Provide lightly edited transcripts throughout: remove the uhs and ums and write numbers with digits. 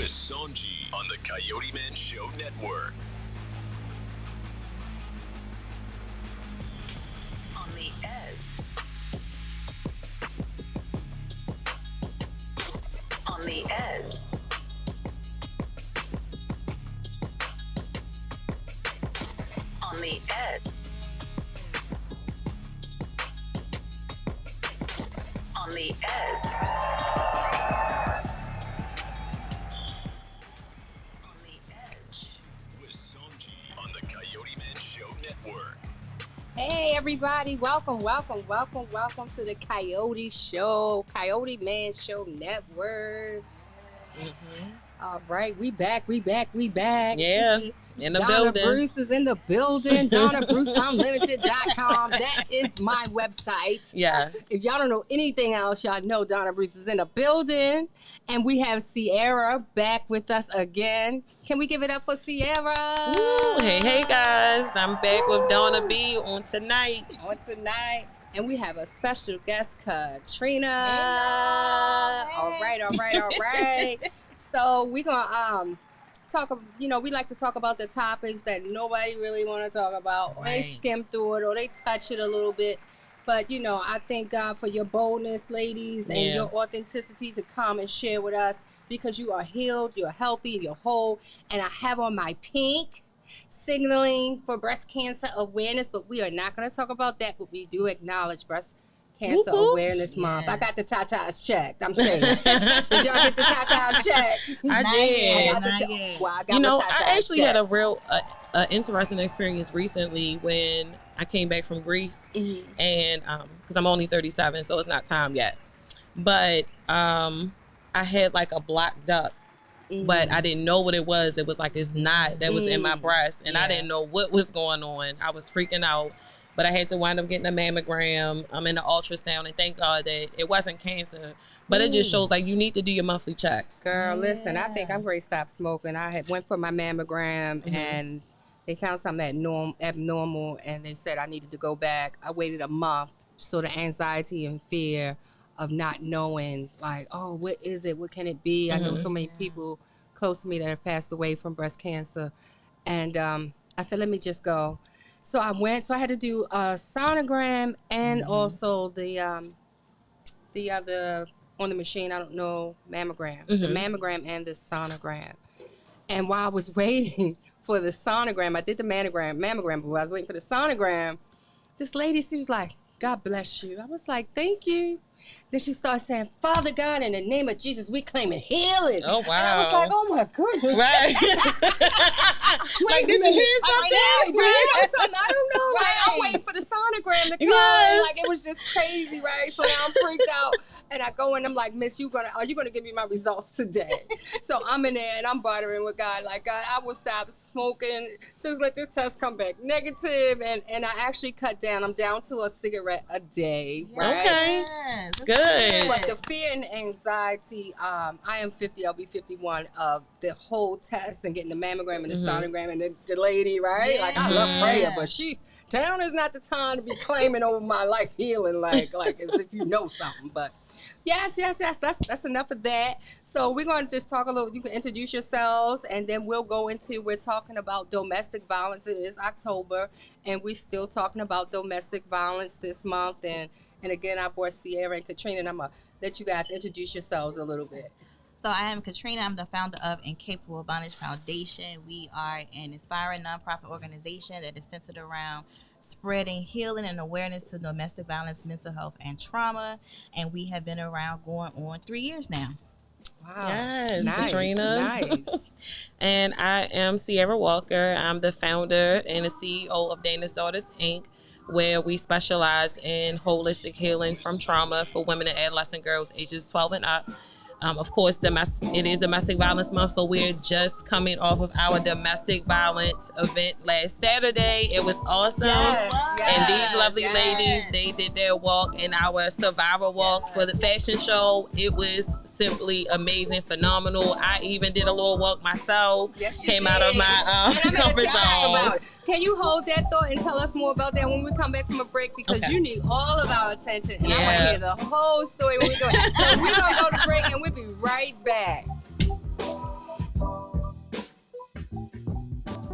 with Sonji on the Coyote Man Show Network. On the edge. On the edge. On the edge. On the edge. On the edge. With Sonji on the Coyote Man Show Network. Hey everybody, welcome to the Coyote Show, Coyote Man Show Network. All right, we back. Yeah, in the Donna building. Bruce is in the building. DonnaBruceUnlimited.com. That is my website. Yes. If y'all don't know anything else, y'all know Donna Bruce is in the building. And we have Sierra back with us again. Can we give it up for Sierra? Ooh, hey guys. I'm back with Donna B on tonight. And we have a special guest, Katrina. Hey. All right. So we're going to talk, we like to talk about the topics that nobody really want to talk about. Or they Right. skim through it or they touch it a little bit. But, I thank God for your boldness, ladies, and Yeah. your authenticity to come and share with us because you are healed, you're healthy, you're whole. And I have on my pink signaling for breast cancer awareness, but we are not going to talk about that, but we do acknowledge breast cancer Whoop, whoop. awareness month. Yes. I got the tatas checked. I'm saying. Did y'all get the tatas checked? I Not did. yet. I got Not the yet. well, I got my tatas I actually checked. had a real interesting experience recently when I came back from Greece, Mhm. and because I'm only 37, so it's not time yet. But I had like a black duck, but I didn't know what it was. It was like this knot that was in my breast, and I Yeah. didn't know what was going on. I was freaking out, but I had to wind up getting a mammogram, and an ultrasound, and thank God that it wasn't cancer. But it just shows like you need to do your monthly checks. Girl, listen, I think I'm ready to stop smoking. I had went for my mammogram and they found something abnormal and they said I needed to go back. I waited a month. So the anxiety and fear of not knowing, like, oh, what is it? What can it be? I know so many people close to me that have passed away from breast cancer. And I said, let me just go. So I went. So I had to do a sonogram and also the other on the machine, I don't know, mammogram. The mammogram and the sonogram. And while I was waiting for the sonogram, I did the mammogram, but while I was waiting for the sonogram, this lady, she was like, God bless you. I was like, thank you. Then she started saying, Father God, in the name of Jesus, we claiming healing. Oh, wow. And I was like, oh my goodness. Right. Like, did you hear something? I don't know. Like, I'm waiting for the sonogram to come. Yes. Like, it was just crazy, right? So now I'm freaked out. And I go in, I'm like, Miss, are you gonna give me my results today? So I'm in there and I'm bartering with God. Like, God, I will stop smoking. Just let this test come back negative. And I actually cut down. I'm down to a cigarette a day. Right? Okay. Yes, that's Good. But the fear and anxiety, I am 50, I'll be 51 of the whole test and getting the mammogram and the sonogram and the lady, right? Like, I love prayer, but town is not the time to be claiming over my life healing, like as if you know something. But yes, that's enough of that. So we're going to just talk a little, you can introduce yourselves, and then we're talking about domestic violence. It is October, and we're still talking about domestic violence this month. And again, I brought Sierra and Katrina, and I'm going to let you guys introduce yourselves a little bit. So I am Katrina. I'm the founder of Incapable Bondage Foundation. We are an inspiring nonprofit organization that is centered around spreading healing and awareness to domestic violence, mental health, and trauma. And we have been around going on 3 years now. Wow. Yes, Nice, Katrina. Nice. And I am Sierra Walker. I'm the founder and the CEO of Dana's Daughters, Inc., where we specialize in holistic healing from trauma for women and adolescent girls ages 12 and up. Of course, it is Domestic Violence Month, so we're just coming off of our domestic violence event last Saturday. It was awesome. And these lovely ladies, they did their walk and our survivor walk for the fashion show. It was simply amazing, phenomenal. I even did a little walk myself. Yes, you Came did. out of my comfort zone. Can you hold that thought and tell us more about that when we come back from a break? Because you need all of our attention. And I want to hear the whole story when we go. So we're going to go to break and we'll be right back.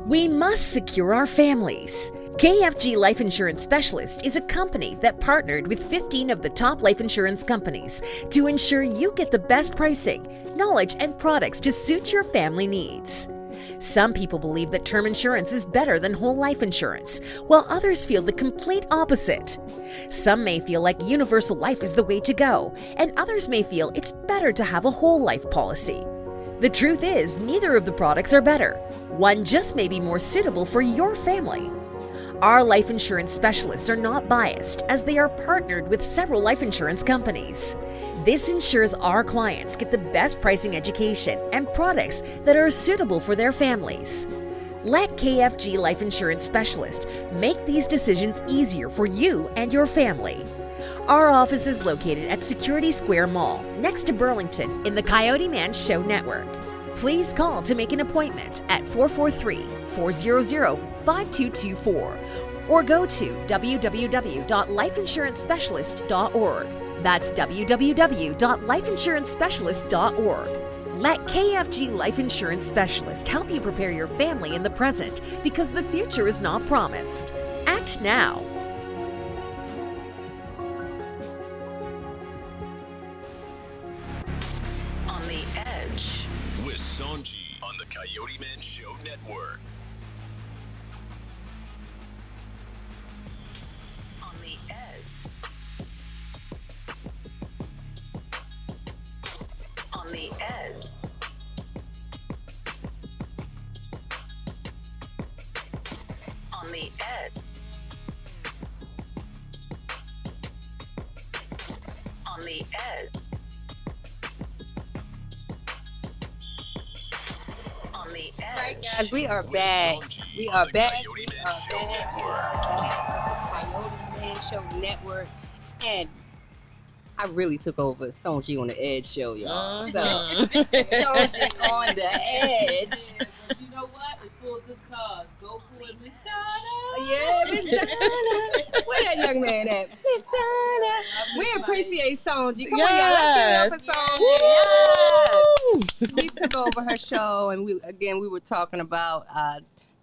We must secure our families. KFG Life Insurance Specialist is a company that partnered with 15 of the top life insurance companies to ensure you get the best pricing, knowledge, and products to suit your family needs. Some people believe that term insurance is better than whole life insurance, while others feel the complete opposite. Some may feel like universal life is the way to go, and others may feel it's better to have a whole life policy. The truth is, neither of the products are better. One just may be more suitable for your family. Our life insurance specialists are not biased, as they are partnered with several life insurance companies. This ensures our clients get the best pricing, education, and products that are suitable for their families. Let KFG Life Insurance Specialist make these decisions easier for you and your family. Our office is located at Security Square Mall, next to Burlington, in the Coyote Man Show Network. Please call to make an appointment at 443-400-5224 or go to www.lifeinsurancepecialist.org. That's www.lifeinsurancepecialist.org. Let KFG Life Insurance Specialist help you prepare your family in the present, because the future is not promised. Act now. On the Edge with Sonji on the Coyote Man Show Network. On the Edge. On the Edge. On the Edge. On the Edge. On the Edge. Right, guys, we are back. We are back. We are back. Coyote Man Show Network. And I really took over Sonji on the Edge show, y'all. So, Sonji on the Edge. But you know what? It's for a good cause. Go for it, Miss Donna. Yeah, Miss Donna. Where that young man at? Miss Donna. We appreciate Sonji. Come on, y'all. Let's give it up for Sonji. Yes. We took over her show, and we were talking about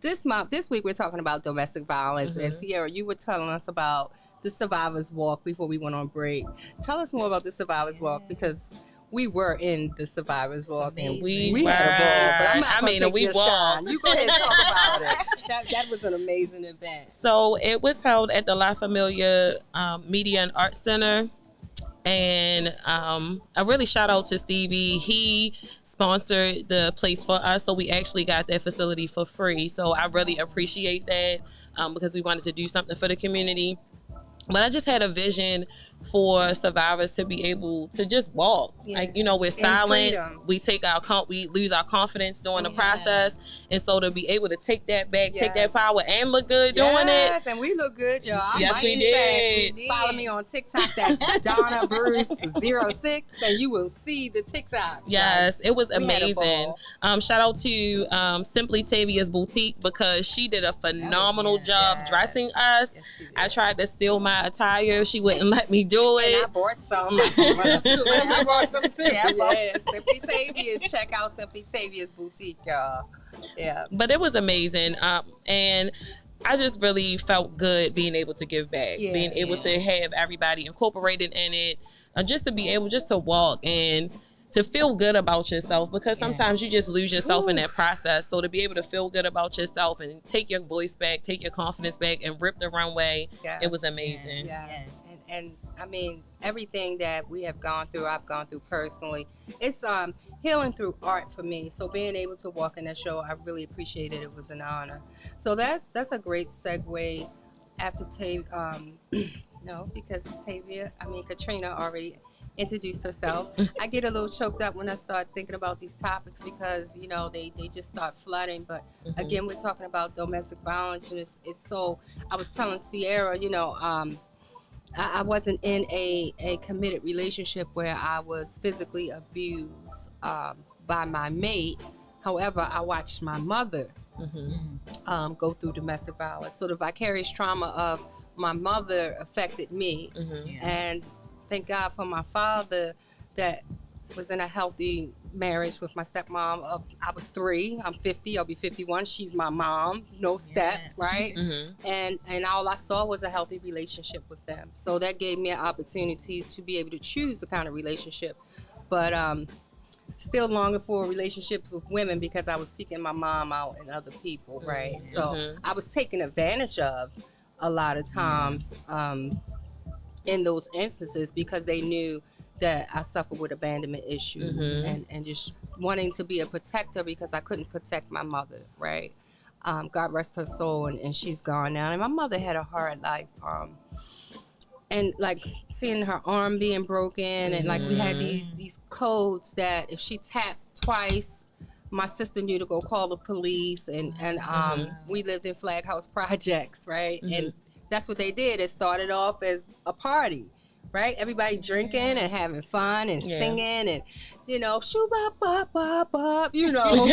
this week we're talking about domestic violence. And Sierra, you were telling us about the Survivor's Walk before we went on break. Tell us more about the Survivor's Walk, because we were in the Survivor's Walk and we had a ball. But I'm not gonna take your shine. You go ahead and talk about it. That was an amazing event. So it was held at the La Familia Media and Art Center. And I really shout out to Stevie. He sponsored the place for us, so we actually got that facility for free. So I really appreciate that because we wanted to do something for the community. But I just had a vision for survivors to be able to just walk. Yeah. Like, we're silent. We we lose our confidence during the process. And so to be able to take that back, take that power, and look good doing it. Yes, and we look good, y'all. Yes, we did. Follow me on TikTok. That's Donna Bruce 06, and you will see the TikTok. Yes, it was amazing. Shout out to Simply Tavia's Boutique, because she did a phenomenal job dressing us. Yes, I tried to steal my attire. She wouldn't let me do it. And I bought some. I bought some too. Yes, Simply Tavia's. Check out Simply Tavia's Boutique, y'all. Yeah. But it was amazing. And I just really felt good being able to give back, being able to have everybody incorporated in it, just to be able just to walk and to feel good about yourself, because sometimes you just lose yourself in that process. So to be able to feel good about yourself and take your voice back, take your confidence back, and rip the runway, it was amazing. Yes. And I mean, everything that we have gone through, I've gone through personally. It's healing through art for me. So being able to walk in that show, I really appreciated it. It was an honor. So that's a great segue after because Katrina already introduced herself. I get a little choked up when I start thinking about these topics, because they just start flooding. But again, we're talking about domestic violence, and it's so. I was telling Sierra, I wasn't in a committed relationship where I was physically abused by my mate. However, I watched my mother go through domestic violence. So the vicarious trauma of my mother affected me, and thank God for my father that was in a healthy marriage with my stepmom. I was 3. I'm 50. I'll be 51. She's my mom. No step, right? And all I saw was a healthy relationship with them. So that gave me an opportunity to be able to choose the kind of relationship. But still longing for relationships with women because I was seeking my mom out and other people, right? So I was taken advantage of a lot of times in those instances because they knew that I suffered with abandonment issues and just wanting to be a protector because I couldn't protect my mother, right? God rest her soul, and she's gone now. And my mother had a hard life. And like seeing her arm being broken, and like we had these codes that if she tapped twice, my sister knew to go call the police, and we lived in Flag House Projects, right? And that's what they did. It started off as a party, right? Everybody drinking and having fun and singing and, you know, shoo bop bop bop bop, you know.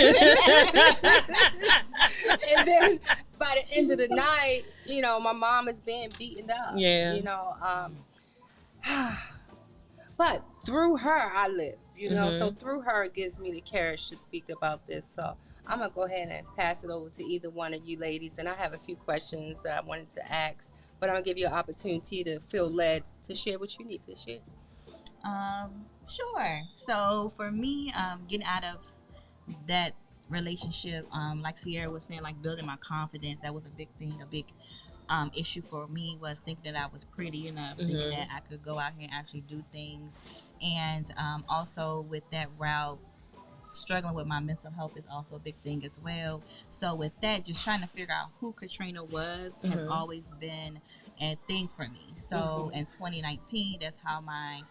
And then by the end of the night, you know, my mom is being beaten up. You know, but through her I live, you know. So through her it gives me the courage to speak about this. So I'm gonna go ahead and pass it over to either one of you ladies, and I have a few questions that I wanted to ask, but I'm gonna give you an opportunity to feel led to share what you need to share. Sure. So for me, getting out of that relationship, like Sierra was saying, like building my confidence, that was a big thing. A big issue for me was thinking that I was pretty enough, thinking that I could go out here and actually do things. And also with that route, struggling with my mental health is also a big thing as well. So with that, just trying to figure out who Katrina was has always been a thing for me. So in 2019, that's how my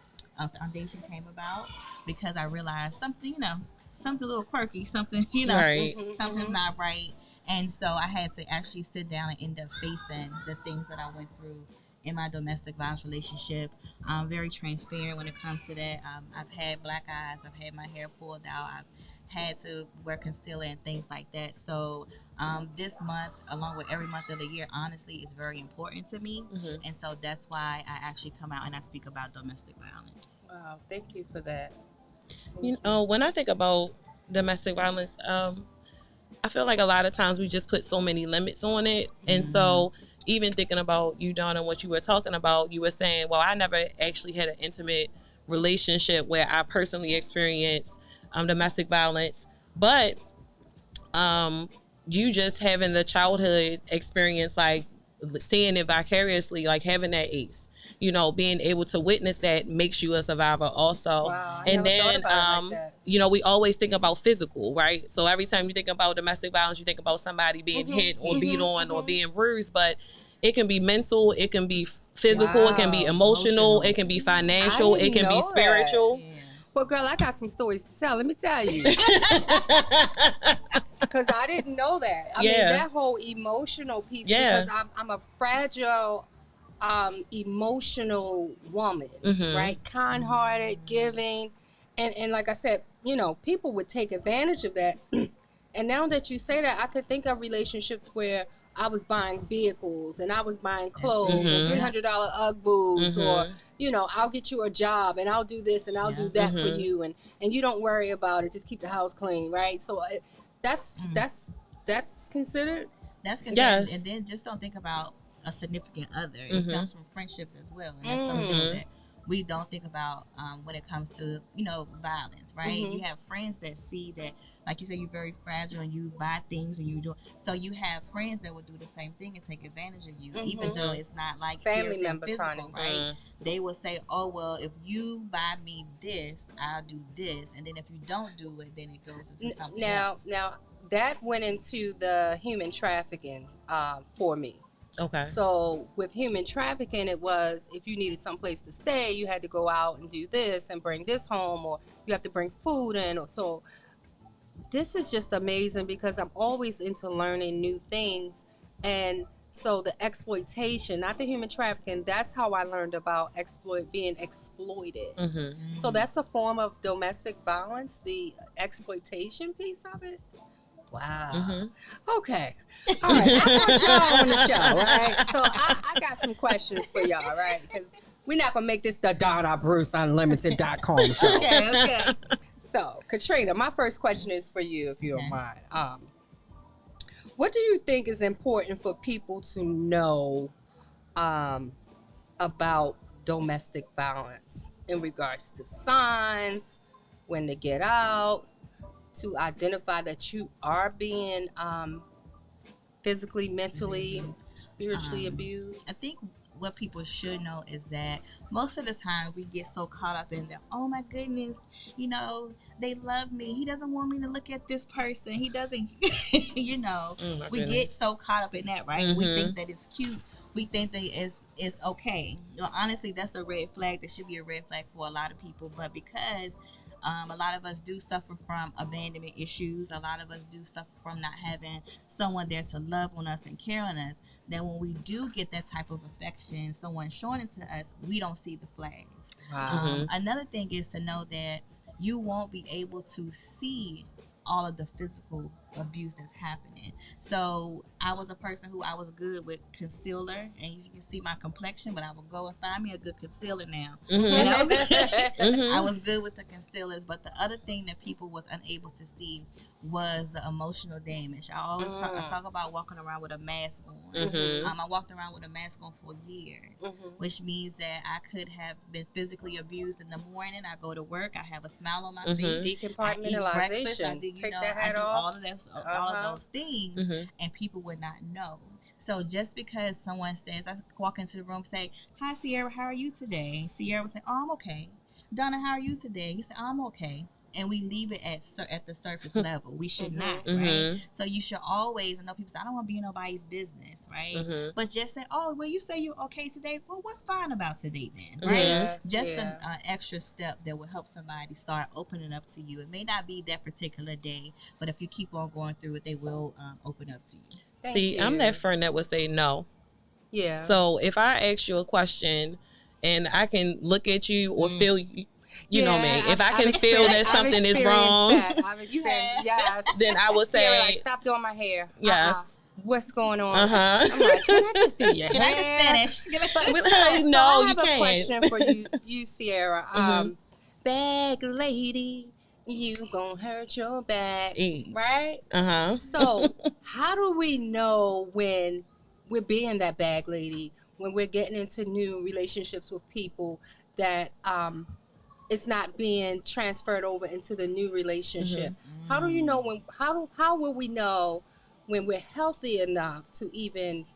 foundation came about, because I realized something, you know, something a little quirky, something, you know, something's not right. And so I had to actually sit down and end up facing the things that I went through in my domestic violence relationship. I'm very transparent when it comes to that. I've had black eyes. I've had my hair pulled out. I've had to wear concealer and things like that. So this month, along with every month of the year, honestly, is very important to me. And so that's why I actually come out and I speak about domestic violence. Wow, thank you for that. You know, when I think about domestic violence, I feel like a lot of times we just put so many limits on it. And so even thinking about you, Donna, what you were talking about, you were saying, well, I never actually had an intimate relationship where I personally experienced domestic violence, but you just having the childhood experience, like seeing it vicariously, like having that ace, you know, being able to witness that makes you a survivor also. Wow, and then like you know, we always think about physical, right? So every time you think about domestic violence, you think about somebody being hit or beat on or being bruised, but it can be mental, it can be physical, it can be emotional, it can be financial, it can be spiritual. Well, girl, I got some stories to tell. Let me tell you. Because I didn't know that. I mean, that whole emotional piece, because I'm a fragile, emotional woman, right? Kind-hearted, giving. And like I said, you know, people would take advantage of that. And now that you say that, I could think of relationships where I was buying vehicles and I was buying clothes and $300 UGG boots, or, you know, I'll get you a job and I'll do this and I'll do that for you, and you don't worry about it. Just keep the house clean, right? So that's considered. That's considered, and then just don't think about a significant other. It comes from friendships as well, and that's something that we don't think about when it comes to, you know, violence, right? You have friends that see that, like you said, you're very fragile and you buy things and you do. So you have friends that will do the same thing and take advantage of you, even though it's not like family members, physical, right? They will say, oh, well, if you buy me this, I'll do this. And then if you don't do it, then it goes into something else. Now, that went into the human trafficking for me. Okay. So with human trafficking, it was if you needed someplace to stay, you had to go out and do this and bring this home, or you have to bring food in. So this is just amazing because I'm always into learning new things. And so the exploitation, not the human trafficking, that's how I learned about being exploited. So that's a form of domestic violence, the exploitation piece of it. Wow. Okay. All right. I want y'all on the show, right? So I got some questions for y'all, right? Because we're not going to make this the Donna Bruce Unlimited.com show. Okay. So, Katrina, my first question is for you, if you don't mind. What do you think is important for people to know about domestic violence in regards to signs, when to get out, to identify that you are being physically, mentally, spiritually abused? I think what people should know is that most of the time we get so caught up in that, oh my goodness, you know, they love me. He doesn't want me to look at this person. He doesn't, you know, we get so caught up in that, right? We think that it's cute. We think that it's okay. You know, honestly, that's a red flag. That should be a red flag for a lot of people. But because a lot of us do suffer from abandonment issues, a lot of us do suffer from not having someone there to love on us and care on us, that when we do get that type of affection, someone showing it to us, we don't see the flags. Wow. Another thing is to know that you won't be able to see all of the physical abuse that's happening. So I was a person who I was good with concealer, and you can see my complexion, but I will go and find me a good concealer now. And I was good with the concealers, but the other thing that people was unable to see was the emotional damage. I always talk about walking around with a mask on. I walked around with a mask on for years, which means that I could have been physically abused in the morning. I go to work, I have a smile on my face, Decompartmentalization. Take that hat off. All of those things, and people would not know. So just because someone says, I walk into the room, say, hi Sierra, how are you today? Sierra would say, oh, I'm okay. Donna, how are you today? You say, I'm okay. And we leave it at the surface level. We should not, right? So you should always, I know people say, I don't want to be in nobody's business, right? But just say, oh, well, you say you're okay today. Well, what's fine about today then, right? An extra step that will help somebody start opening up to you. It may not be that particular day, but if you keep on going through it, they will open up to you. Thank See, you. I'm that friend that would say no. Yeah. So if I ask you a question and I can look at you or feel you, you know me. If I can feel that something is wrong, I've experienced yes. then I would say, like, stop doing my hair. Yes. What's going on? Uh-huh. I'm like, can I just do your hair? Can I just finish? no, I have you a can't. question for you Sierra. Bag lady, you gonna hurt your back, right? So how do we know when we're being that bag lady, when we're getting into new relationships with people that it's not being transferred over into the new relationship? How do you know when? How will we know when we're healthy enough to even?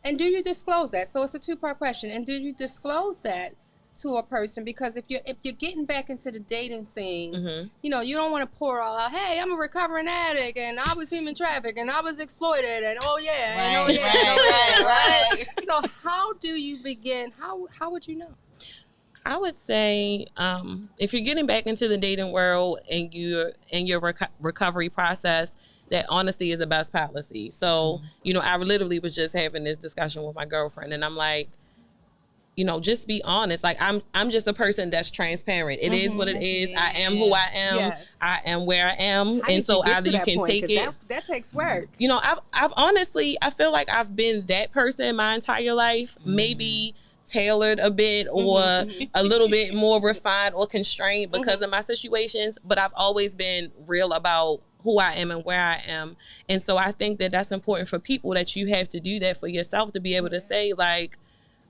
And do you disclose that? So it's a two-part question. And do you disclose that to a person? Because if you're getting back into the dating scene, you know, you don't want to pour all out, hey, I'm a recovering addict and I was human trafficked and I was exploited and right. So how do you begin? How would you know? I would say if you're getting back into the dating world and you're in your recovery process, that honesty is the best policy. So, you know, I literally was just having this discussion with my girlfriend and I'm like, you know, just be honest. Like I'm just a person that's transparent. It is what it is. I am who I am. Yes. I am where I am. And so either you can take it. That takes work. You know, I've honestly, I feel like I've been that person my entire life. Maybe tailored a bit or a little bit more refined or constrained because of my situations, but I've always been real about who I am and where I am. And so I think that that's important for people, that you have to do that for yourself, to be able to say, like,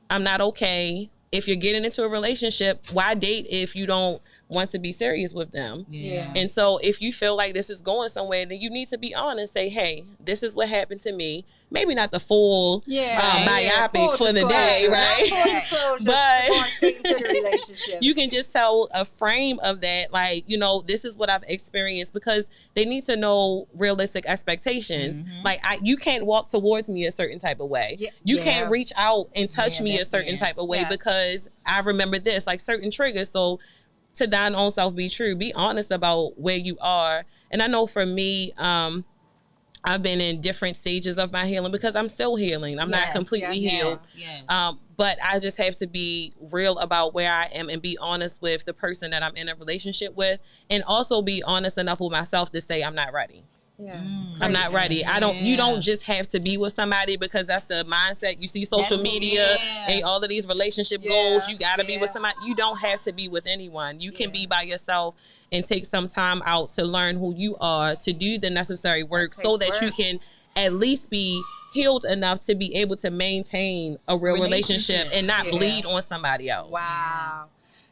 I'm not okay. If you're getting into a relationship, why date if you don't want to be serious with them? And so if you feel like this is going somewhere, then you need to be honest, say, hey, this is what happened to me. Maybe not the full biopic for the day, right? But going straight into the relationship. You can just tell a frame of that, like, you know, this is what I've experienced, because they need to know realistic expectations. Like, you can't walk towards me a certain type of way. You can't reach out and touch me a certain type of way because I remember this, like certain triggers. So to thine own self be true. Be honest about where you are. And I know for me, I've been in different stages of my healing because I'm still healing. I'm not completely healed. But I just have to be real about where I am and be honest with the person that I'm in a relationship with, and also be honest enough with myself to say I'm not ready. Yes. I'm not ready. I don't. You don't just have to be with somebody because that's the mindset. You see social media and all of these relationship goals. You got to be with somebody. You don't have to be with anyone. You can be by yourself and take some time out to learn who you are, to do the necessary work so that you can at least be healed enough to be able to maintain a real relationship and not bleed on somebody else. Wow.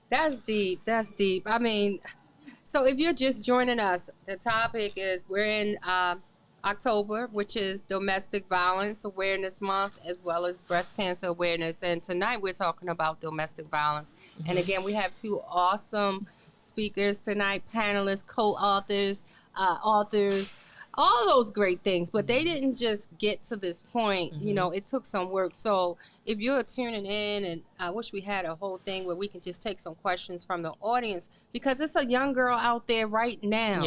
That's deep. That's deep. I mean, so if you're just joining us, the topic is we're in October, which is Domestic Violence Awareness Month, as well as Breast Cancer Awareness. And tonight we're talking about domestic violence. And again, we have two awesome speakers tonight, panelists, co-authors, authors, all those great things. But they didn't just get to this point. You know, it took some work. So if you're tuning in, and I wish we had a whole thing where we can just take some questions from the audience, because it's a young girl out there right now.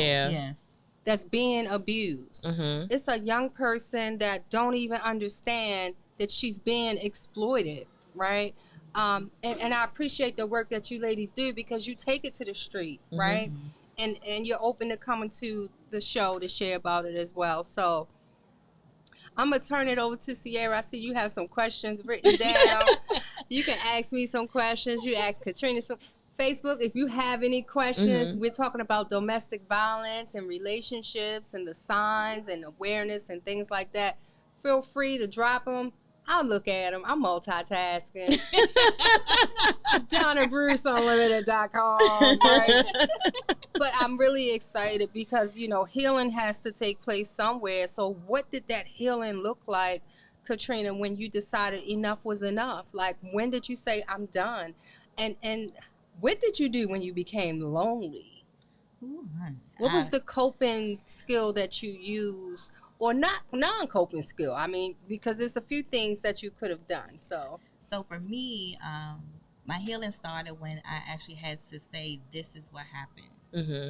That's being abused. It's a young person that don't even understand that she's being exploited, right? And I appreciate the work that you ladies do, because you take it to the street, right? And you're open to coming to the show to share about it as well. So I'm going to turn it over to Sierra. I see you have some questions written down. You can ask me some questions. You ask Katrina some. Facebook, if you have any questions, we're talking about domestic violence and relationships and the signs and awareness and things like that. Feel free to drop them. I'll look at them. I'm multitasking. Donna Bruce Unlimited.com. Right? But I'm really excited because, you know, healing has to take place somewhere. So what did that healing look like, Katrina, when you decided enough was enough? Like, when did you say, I'm done? And what did you do when you became lonely? What was the coping skill that you used, or not non-coping skill? I mean, because there's a few things that you could have done. So for me, my healing started when I actually had to say, this is what happened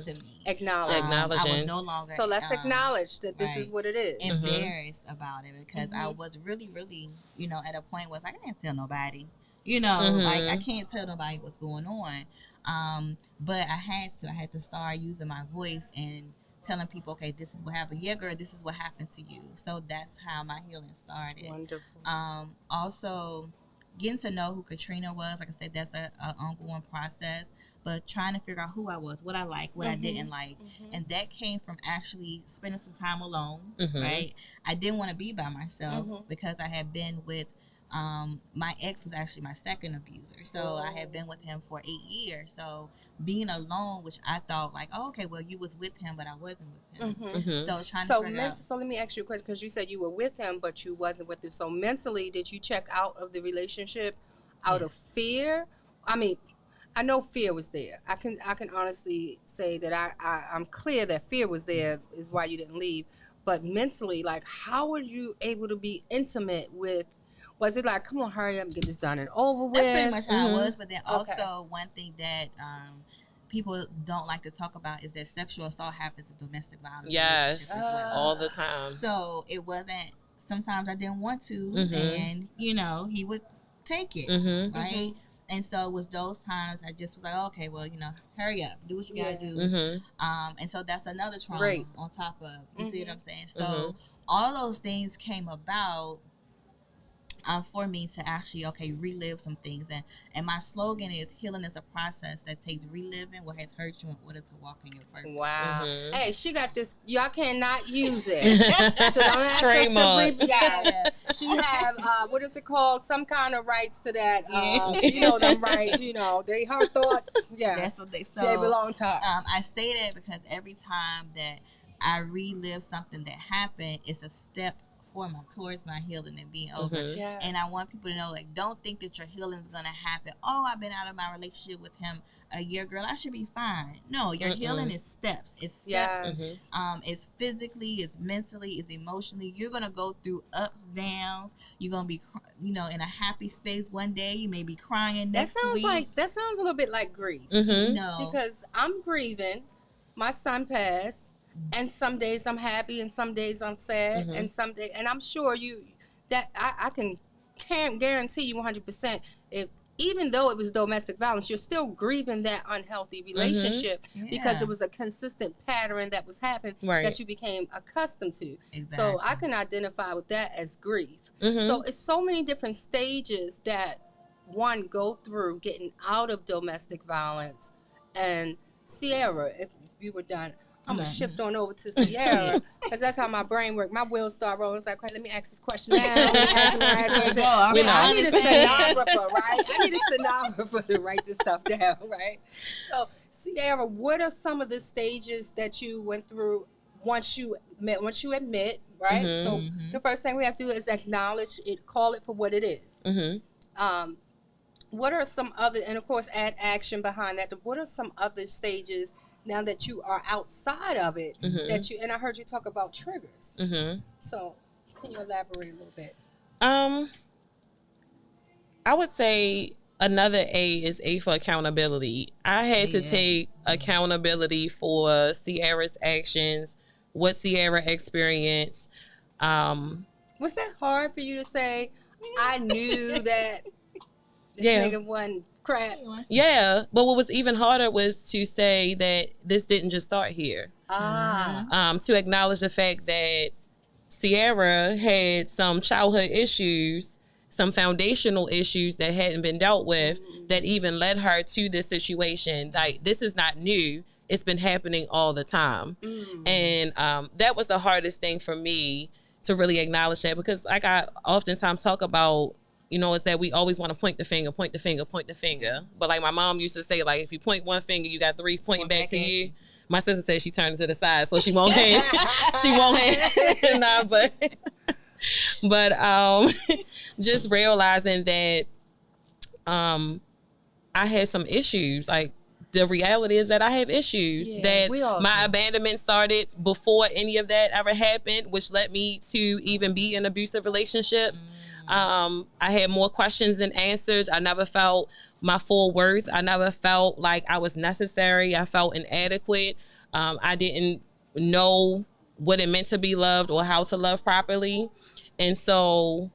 to me. Acknowledging. I was no longer. So let's acknowledge that this is what it is. Embarrassed about it, because I was really, really, you know, at a point where it's like, I can't tell nobody. You know, like, I can't tell nobody what's going on. But I had to start using my voice and telling people, okay, this is what happened. Yeah, girl, this is what happened to you. So that's how my healing started. Wonderful. Also, getting to know who Katrina was, like I said, that's an ongoing process. But trying to figure out who I was, what I liked, what I didn't like. And that came from actually spending some time alone, right? I didn't want to be by myself because I had been with my ex was actually my second abuser. So I had been with him for 8 years. So being alone, which I thought like, oh, okay, well, you was with him, but I wasn't with him. So trying to figure out. So let me ask you a question, because you said you were with him, but you wasn't with him. So mentally, did you check out of the relationship out of fear? I mean, I know fear was there. I can honestly say that I'm clear that fear was there is why you didn't leave. But mentally, like, how were you able to be intimate with? Was it like, come on, hurry up and get this done and over with? That's pretty much how it was. But then also one thing that people don't like to talk about is that sexual assault happens in domestic violence. Yes, all the time. So it wasn't, sometimes I didn't want to, and, you know, he would take it, right? And so it was those times I just was like, okay, well, you know, hurry up, do what you gotta do. And so that's another trauma on top of, you see what I'm saying? So all those things came about for me to actually, relive some things. And my slogan is, healing is a process that takes reliving what has hurt you in order to walk in your purpose. Wow. Hey, she got this. Y'all cannot use it. So don't ask Trademark. She have, what is it called? Some kind of rights to that. You know them rights, you know. Her thoughts, That's what they belong to her. I say that because every time that I relive something that happened, it's a step towards my healing and being over. And I want people to know, like, don't think that your healing is going to happen. Oh, I've been out of my relationship with him a year, girl, I should be fine. No, your healing is steps. It's steps. It's physically, it's mentally, it's emotionally. You're going to go through ups, downs. You're going to be, you know, in a happy space one day. You may be crying next week. That sounds a little bit like grief. No. Because I'm grieving. My son passed. And some days I'm happy, and some days I'm sad, and and I'm sure I can guarantee you 100% if even though it was domestic violence, you're still grieving that unhealthy relationship because it was a consistent pattern that was happening that you became accustomed to. Exactly. So I can identify with that as grief. So it's so many different stages that one go through getting out of domestic violence. And Sierra, if you were done, I'm going to shift on over to Sierra because that's how my brain works. My wheels start rolling. It's like, okay, let me ask this question now. I need a stenographer, right? I need a stenographer to write this stuff down, right? So, Sierra, what are some of the stages that you went through once you admit, right? So the first thing we have to do is acknowledge it, call it for what it is. What are some other, and of course, add action behind that. What are some other stages now that you are outside of it that you, and I heard you talk about triggers. So can you elaborate a little bit? I would say another A is A for accountability. I had to take accountability for Sierra's actions, what Sierra experienced. Was that hard for you to say? I knew that this nigga wasn't crap. Yeah, but what was even harder was to say that this didn't just start here. To acknowledge the fact that Sierra had some childhood issues, some foundational issues that hadn't been dealt with that even led her to this situation. Like, this is not new. It's been happening all the time. And that was the hardest thing for me to really acknowledge that, because like I oftentimes talk about, you know, is that we always want to point the finger. But like my mom used to say, like, if you point one finger, you got three pointing back to you. My sister said she turned to the side, so she won't hang. Nah, but just realizing that I had some issues. Like, the reality is that I have issues, that my abandonment started before any of that ever happened, which led me to even be in abusive relationships. I had more questions than answers. I never felt my full worth. I never felt like I was necessary. I felt inadequate. I didn't know what it meant to be loved or how to love properly. And so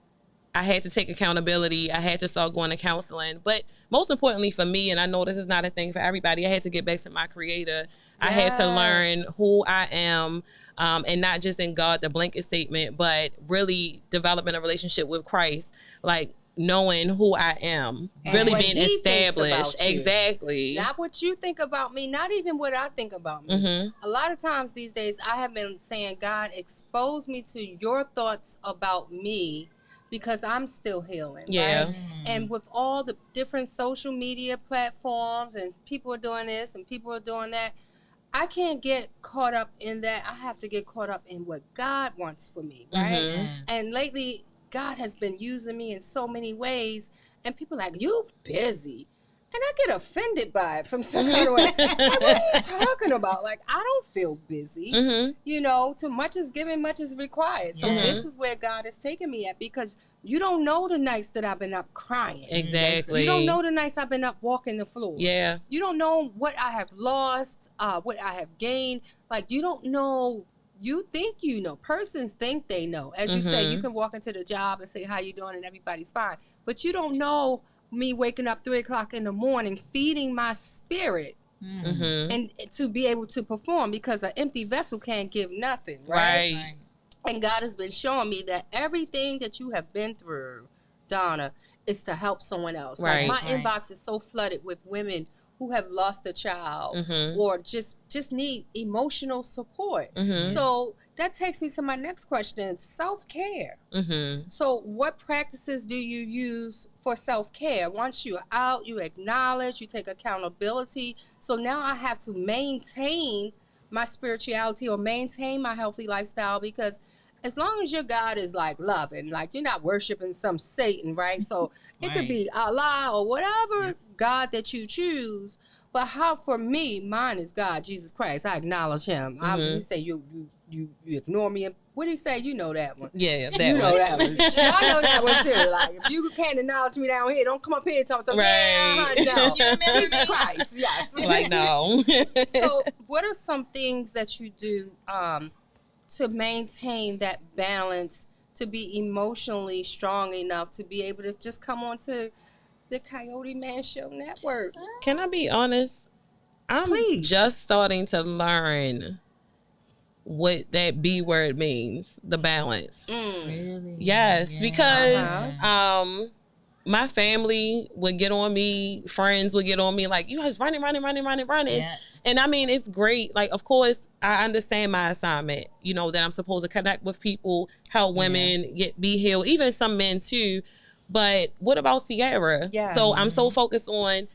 I had to take accountability. I had to start going to counseling. But most importantly for me, and I know this is not a thing for everybody, I had to get back to my creator. I had to learn who I am. And not just in God, the blanket statement, but really developing a relationship with Christ, like knowing who I am, and really being established. Exactly. Not what you think about me, not even what I think about me. A lot of times these days I have been saying, God, expose me to your thoughts about me, because I'm still healing. Right? And with all the different social media platforms and people are doing this and people are doing that, I can't get caught up in that. I have to get caught up in what God wants for me, right? And lately, God has been using me in so many ways, and people are like, you busy. And I get offended by it from some kind of way. Like, what are you talking about? Like, I don't feel busy. You know, too much is given, much is required. So this is where God is taking me at, because you don't know the nights that I've been up crying. Exactly. You don't know the nights I've been up walking the floor. Yeah. You don't know what I have lost, what I have gained. Like, you don't know. You think you know. Persons think they know. As you say, you can walk into the job and say, how you doing? And everybody's fine. But you don't know me waking up 3 o'clock in the morning, feeding my spirit, and to be able to perform, because an empty vessel can't give nothing, right? And God has been showing me that everything that you have been through, Donna, is to help someone else. Like, my inbox is so flooded with women who have lost a child or just need emotional support. So that takes me to my next question, self-care. So what practices do you use for self-care? Once you're out, you acknowledge, you take accountability. So now I have to maintain my spirituality or maintain my healthy lifestyle, because as long as your God is like loving, like you're not worshiping some Satan, right? So it could be Allah or whatever God that you choose. But how, for me, mine is God, Jesus Christ. I acknowledge him. He say you ignore me. What did he say? You know that one. Yeah, that you one. know that one. I know that one too. Like, if you can't acknowledge me down here, don't come up here and talk to me. No. Jesus Christ, yes. Like, no. So what are some things that you do to maintain that balance, to be emotionally strong enough to be able to just come on to the Coyote Man Show Network. Can I be honest? I'm just starting to learn what that B word means, the balance. Really? Yes, because my family would get on me, friends would get on me like, you guys running. Yeah. And I mean, it's great. Like, of course, I understand my assignment, you know, that I'm supposed to connect with people, help women be healed, even some men too. But what about Sierra? Yes. So I'm so focused on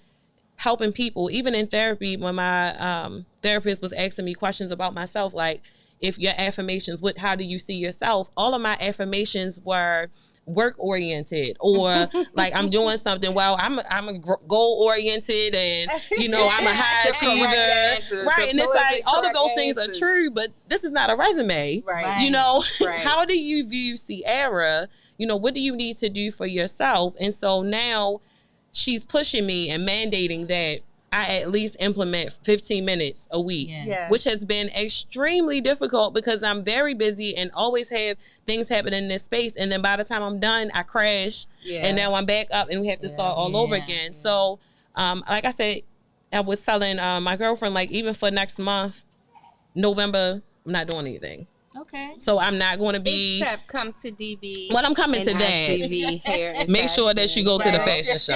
helping people. Even in therapy, when my therapist was asking me questions about myself, like, if your affirmations, how do you see yourself? All of my affirmations were work oriented, or like I'm doing something. Well, I'm a goal oriented, and you know I'm a high achiever, right? And it's like all of those things are true, but this is not a resume, right? You know, how do you view Sierra? You know, what do you need to do for yourself? And so now she's pushing me and mandating that I at least implement 15 minutes a week, which has been extremely difficult because I'm very busy and always have things happening in this space. And then by the time I'm done, I crash and now I'm back up and we have to start all over again. So, like I said, I was telling my girlfriend, like, even for next month, November, I'm not doing anything. Okay. So I'm not going to be... Except come to DB. Well, I'm coming to that. Hair Make sure that you go to the fashion show.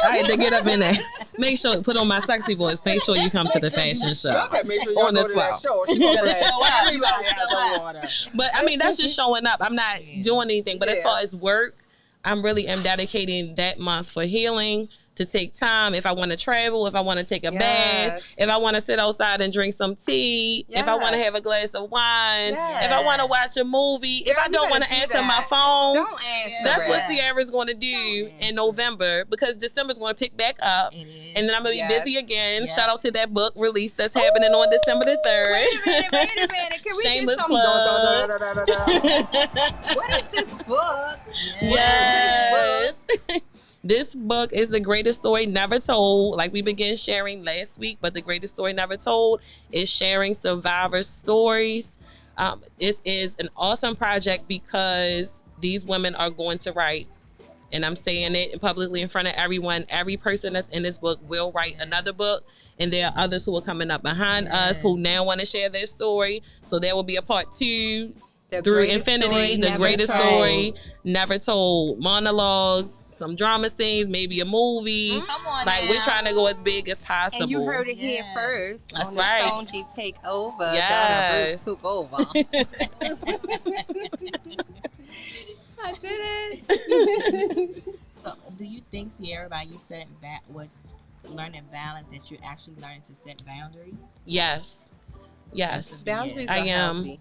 I had to get up in there. Make sure, put on my sexy voice. Make sure you come to the fashion show. Make sure you on go to that show. She gonna show up. But I mean, that's just showing up. I'm not doing anything. But as far as work, I'm dedicating that month for healing, to take time. If I want to travel, if I want to take a bath, if I want to sit outside and drink some tea, if I want to have a glass of wine, if I want to watch a movie, if I don't want to answer my phone, don't answer. That's what Sierra's going to do in November, because December's going to pick back up, and then I'm going to be busy again. Shout out to that book release that's happening on December the 3rd. Wait a minute. Can we Shameless get some plug. What is this book? Yes. This book is The Greatest Story Never Told. Like we began sharing last week, but The Greatest Story Never Told is sharing survivor stories. This is an awesome project because these women are going to write, and I'm saying it publicly in front of everyone, every person that's in this book will write another book. And there are others who are coming up behind us who now want to share their story. So there will be a part 2 through infinity, The Greatest Story Never Told. Monologues, some drama scenes, maybe a movie. Come on, like now. We're trying to go as big as possible. And you heard it here first. That's on right. The Sonji Take Over. Yes. Donna took over. I did it. So, do you think, Sierra, by you setting back with learning balance, that you're actually learning to set boundaries? Yes. Boundaries I are am. healthy.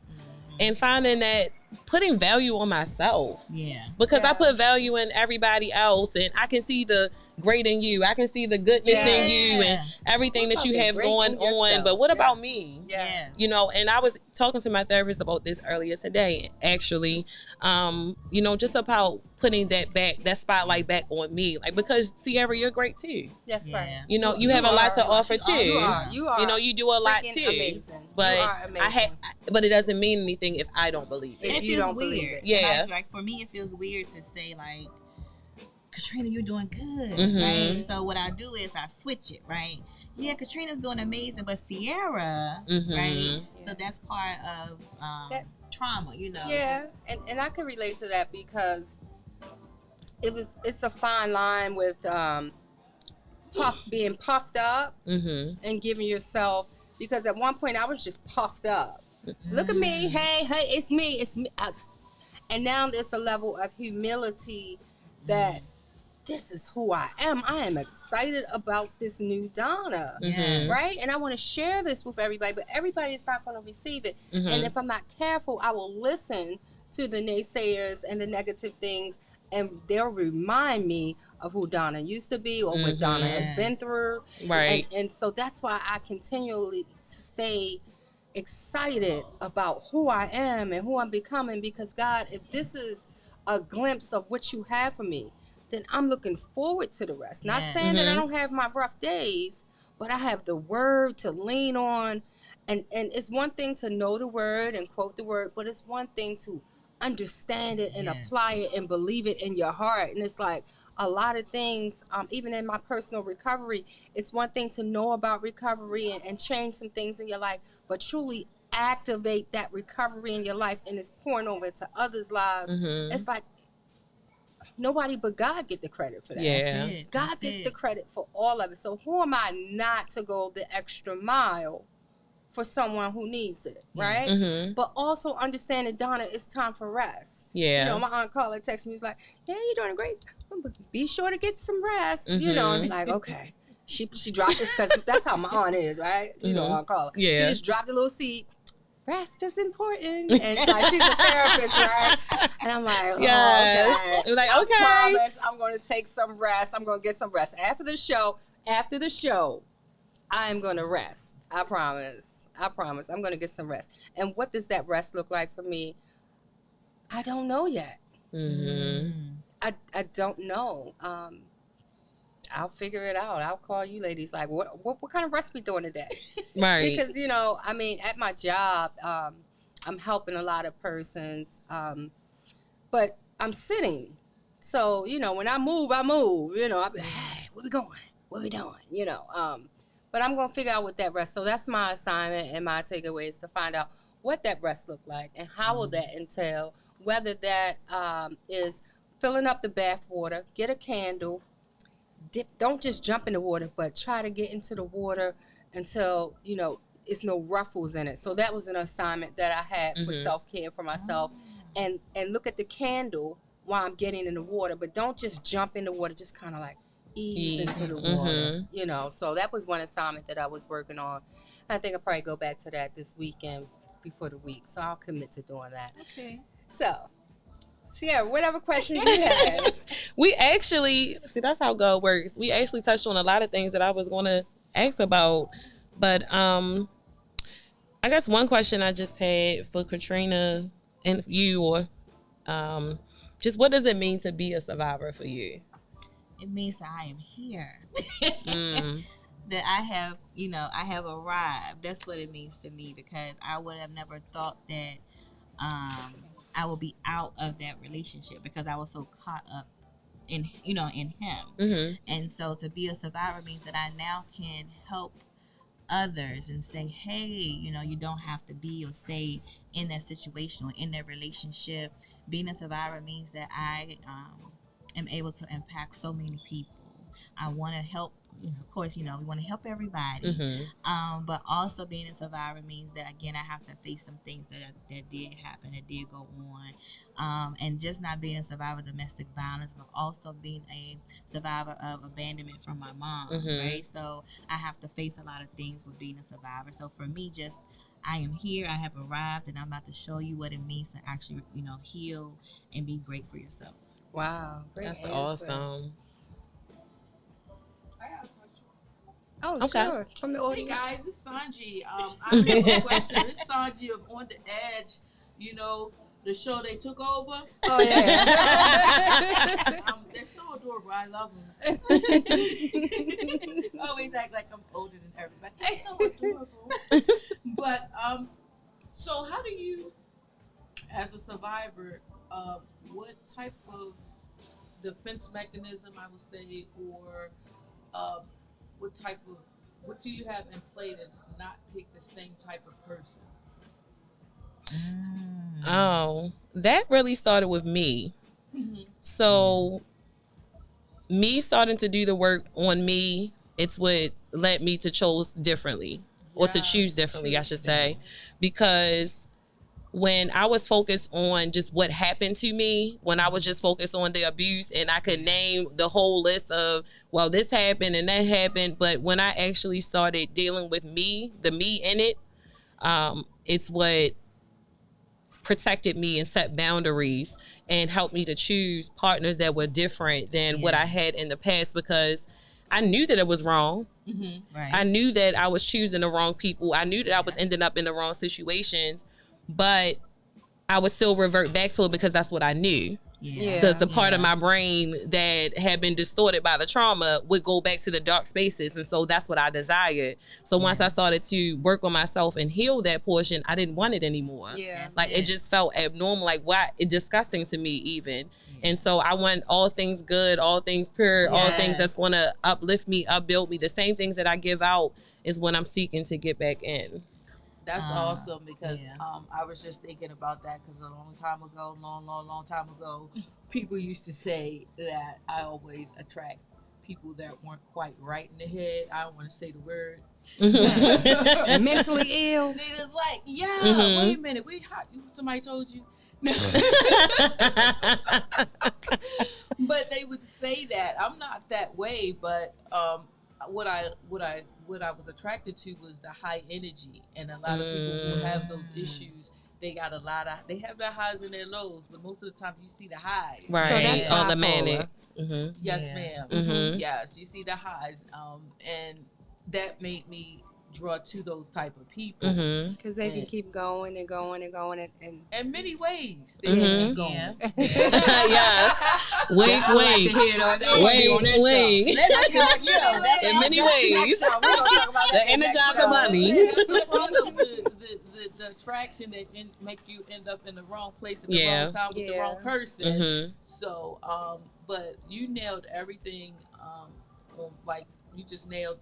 And finding that, putting value on myself. Yeah. Because I put value in everybody else, and I can see the great in you. I can see the goodness in you and everything that you have going on. But what about me? Yes. You know, and I was talking to my therapist about this earlier today, actually, you know, just about putting that spotlight back on me. Like, because Sierra, you're great too. That's right. You know, you have a lot to offer too. You are. You know, you do a lot too. Amazing. But you are amazing. but it doesn't mean anything if I don't believe it. It feels weird. Yeah. Like for me, it feels weird to say, like, Katrina, you're doing good, Mm-hmm. right? So what I do is I switch it, right? Yeah, Katrina's doing amazing, but Sierra, Mm-hmm. right? So that's part of trauma, you know. Yeah, and I can relate to that because it's a fine line with being puffed up and giving yourself, because at one point I was just puffed up. Look at me, hey, it's me. And now there's a level of humility that this is who I am. I am excited about this new Donna, right? And I want to share this with everybody, but everybody is not going to receive it. And if I'm not careful, I will listen to the naysayers and the negative things, and they'll remind me of who Donna used to be or what Donna has been through. Right. And so that's why I continually stay excited about who I am and who I'm becoming, because God, if this is a glimpse of what you have for me, then I'm looking forward to the rest. Not saying that I don't have my rough days, but I have the word to lean on. And it's one thing to know the word and quote the word, but it's one thing to understand it and apply it and believe it in your heart. And it's like a lot of things, even in my personal recovery, it's one thing to know about recovery and change some things in your life, but truly activate that recovery in your life and it's pouring over to others' lives. It's like nobody but God get the credit for that. Yeah. God gets the credit for all of it. So who am I not to go the extra mile for someone who needs it, right? But also understanding, Donna, it's time for rest. Yeah. You know, my aunt called and texted me, was like, yeah, you're doing great. Be sure to get some rest, you know, and be like, okay. She dropped this because that's how my aunt is, right? You know, Aunt Carla. Yeah. She just dropped a little seed. Rest is important. And she's a therapist, right? And I'm like, oh, yes. okay. Like, okay. I promise I'm going to take some rest. I'm going to get some rest. After the show, I'm going to rest. I promise. I'm going to get some rest. And what does that rest look like for me? I don't know yet. I don't know. I'll figure it out. I'll call you ladies. Like, what kind of rest we doing today? Right. Because, you know, I mean, at my job, I'm helping a lot of persons, but I'm sitting. So, you know, when I move, you know, I'll be like, hey, where we going? What we doing? You know, but I'm going to figure out what that rest. So that's my assignment and my takeaway is to find out what that rest look like and how will that entail, whether that is filling up the bath water, get a candle, don't just jump in the water, but try to get into the water until, you know, it's no ruffles in it. So that was an assignment that I had for self-care for myself. And look at the candle while I'm getting in the water, but don't just jump in the water, just kind of like ease into the water, you know. So that was one assignment that I was working on. I think I'll probably go back to that this weekend before the week. So I'll commit to doing that. Okay. So, Sierra, whatever questions you have. We actually, see, that's how God works. We actually touched on a lot of things that I was going to ask about. But I guess one question I just had for Katrina and you, or just what does it mean to be a survivor for you? It means that I am here. That I have, you know, I have arrived. That's what it means to me, because I would have never thought that I will be out of that relationship because I was so caught up in, you know, in him. And so to be a survivor means that I now can help others and say, hey, you know, you don't have to be or stay in that situation or in that relationship. Being a survivor means that I am able to impact so many people. I want to help. Of course, you know, we want to help everybody. But also being a survivor means that, again, I have to face some things that did happen, that did go on. And just not being a survivor of domestic violence, but also being a survivor of abandonment from my mom, right? So I have to face a lot of things with being a survivor. So for me, just I am here, I have arrived, and I'm about to show you what it means to actually, you know, heal and be great for yourself. Wow. Great That's answer. awesome. I got a question. Oh, Okay. sure. From the Hey audience. guys, it's Sanji. I have a question. It's Sanji of On the Edge. You know, the show they took over. Oh, yeah. They're so adorable. I love them. Always act like I'm older than everybody. They're so adorable. But so how do you, as a survivor, what type of defense mechanism, I would say, or what do you have in play to not pick the same type of person? Oh, that really started with me. So me starting to do the work on me, it's what led me to choose differently, or to choose differently, I should say, because when I was focused on just what happened to me, when I was just focused on the abuse, and I could name the whole list of, well, this happened and that happened, but when I actually started dealing with me, the me in it, it's what protected me and set boundaries and helped me to choose partners that were different than what I had in the past, because I knew that it was wrong. Right. I knew that I was choosing the wrong people. I knew that I was ending up in the wrong situations, but I would still revert back to it because that's what I knew. Yeah. Does the part of my brain that had been distorted by the trauma would go back to the dark spaces. And so that's what I desired. So once I started to work on myself and heal that portion, I didn't want it anymore. Yeah. Like it just felt abnormal, like what? It's disgusting to me even. And so I want all things good, all things pure, all things that's going to uplift me, upbuild me. The same things that I give out is what I'm seeking to get back in. That's awesome because I was just thinking about that because a long time ago, people used to say that I always attract people that weren't quite right in the head. I don't want to say the word. Mentally ill. They just like, wait a minute, somebody told you? But they would say that. I'm not that way, but what I was attracted to was the high energy, and a lot of people who have those issues, they have their highs and their lows, but most of the time you see the highs. Right. So that's all the bipolar. manic. Yes, ma'am. Yes, you see the highs, and that made me draw to those type of people because they can keep going and going and going and in many ways they can keep going. Yes. Wink, wink. Wink, wink. In many ways. The Energizer Bunny. The attraction that make you end up in the wrong place at the wrong time with the wrong person. So, but you nailed everything. Like you just nailed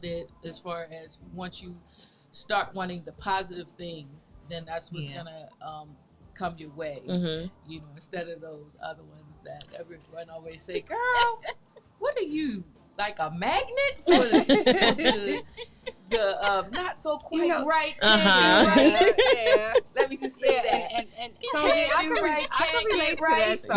it as far as once you start wanting the positive things, then that's what's gonna come your way. You know, instead of those other ones that everyone always say, "Girl, what are you, like a magnet for the not so quite right?" yeah. Let me just say that. And so I can relate to that. So